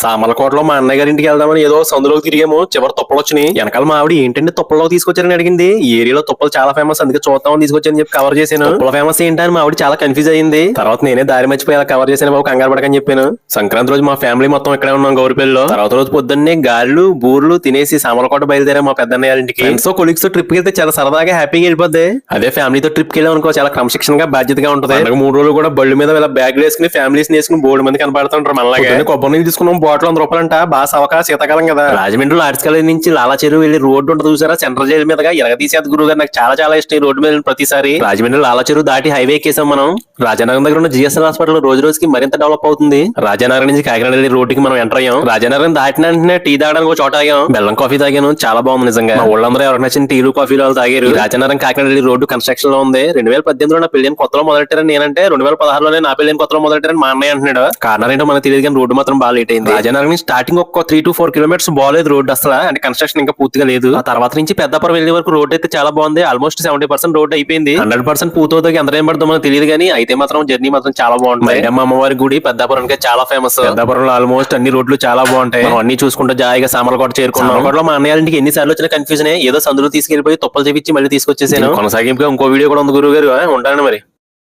సామర్లకోటలో మా అన్నయ్య గారి ఇంటికి వెళ్దామని ఏదో సందులోకి తిరిగాము. చివరి తుప్పలు వచ్చినాయి. వెనకాల మా ఆవిడ ఏంటంటే తుప్పల్లో తీసుకొచ్చారని అడిగింది. ఈ ఏరియాలో తుప్పలు చాలా ఫేమస్, అందుకే చూద్దామని తీసుకొచ్చారని చెప్పి కవర్ చేశాను. తుప్పల ఫేమస్ ఏంటని మా ఆవిడ చాలా కన్ఫ్యూజ్ అయింది. తర్వాత నేనే దారి మర్చిపోయి అలా కవర్ చేశాను బాబు, కంగారు పడకని చెప్పాను. సంక్రాంతి రోజు మా ఫ్యామిలీ మొత్తం ఇక్కడే ఉన్నాం గౌరిపల్లిలో. తర్వాత రోజు పొద్దున్నే గారెలు బూర్లు తినేసి సామర్లకోట బయలుదేరా మా పెద్దన్నయ్య ఇంటికి. ఫ్రెండ్స్ కొలీగ్స్ తో ట్రిప్ కి వెళ్తే చాలా సరదాగా హ్యాపీగా వెళ్ళిపోద్ది. అదే ఫ్యామిలీతో ట్రిప్ కి వెళ్ళాం అనుకో చాలా క్రమశిక్షణగా బాధ్యతగా ఉంటుంది. 3 రోజులు కూడా బళ్ళు మీద ఇలా బ్యాగ్ వేసుకుని ఫ్యామిలీస్ వేసుకుని బోర్డు మంది కనపడుతుంటారు. మనలాగే కొబ్బరి నీళ్ళు తీసుకున్నాం, బాటిల్ 100 రూపాయలంట. బాగా సవకా శీతాకాలం కదా. రాజమండ్రి ఆర్ట్స్ కాలేజ్ నుంచి లాలా చెరువు వెళ్లి రోడ్డు ఉంటుంది చూసారా, సెంట్రల్ జైలు మీదగా ఎరగదీసేది గురువు గారు. నాకు చాలా ఇష్టం ఈ రోడ్డు మీద ప్రతిసారి. రాజమండ్రి లాలా చెరువు దాటి హైవే ఎక్కేసాం మనం. రాజానగరం దగ్గర ఉన్న జిఎస్ఎల్ హాస్పిటల్ రోజు రోజుకి మరింత డెవలప్ అవుతుంది. రాజానగరం నుంచి కాకినాడ వెళ్ళి రోడ్డుకి మనం ఎంటర్ అయ్యాం. రాజానగరం దాటిన వెంటనే టీ తాగడానికి ఒక చోట తాగాం. బెల్లం కాఫీ తాగాను, చాలా బాగుంది నిజంగా. మా ఊళ్ళందరూ ఎవరికి నచ్చిన టీలు కాఫీలు వాళ్ళు తాగారు. రాజానగరం కాకినాడ వెళ్ళి రోడ్డు కన్స్ట్రక్షన్ లో ఉంది. 2018లో నా పెళ్లి కొత్తలో మొదలెట్టారని నేనంటే, 2016లోనే నా పెళ్లి కొత్తలో మొదలెట్టారని మా అన్నయ్య అంటున్నాడు. కారణం ఏంటో మనకు తెలియదు కానీ రోడ్డు మాత్రం బాగా లేట్ అయింది. రాజానగరం నుంచి స్టార్టింగ్ ఒక 3 to 4 కిలోమీటర్స్ బాగాలేదు రోడ్డు అసలు, అంటే కన్స్ట్రక్షన్ ఇంకా పూర్తిగా లేదు. ఆ తర్వాత నుంచి పెద్దపురం వెళ్ళే వరకు రోడ్ అయితే చాలా బాగుంది. ఆల్మోస్ట్ 70% రోడ్ అయిపోయింది. 100% పూర్తవుతాయి. ఎంత ఏం పడుతుందో మనకు తెలియదు కానీ అయితే మాత్రం జర్నీ మాత్రం చాలా బాగుంటుంది. మా అమ్మవారి గుడి పెద్దాపురానికి చాలా ఫేమస్. పెద్దాపురంలో ఆల్మోస్ట్ అన్ని రోడ్లు చాలా బాగుంటాయి. మనం అన్ని చూసుకుంటూ జాయిగా సామర్లకోట చేరుకున్నాం. సామర్లకోటలో మా అన్నయ్య ఇంటికి ఎన్నిసార్లు వచ్చిన కన్ఫ్యూజన్, ఏదో సందులో తీసుకెళ్లిపోయి తుప్పలు చేపించి మళ్ళీ తీసుకొచ్చేసాను. కొనసాగింపుగా ఇంకో వీడియో కూడా ఉంది గురువు గారు, ఉంటాను మరి.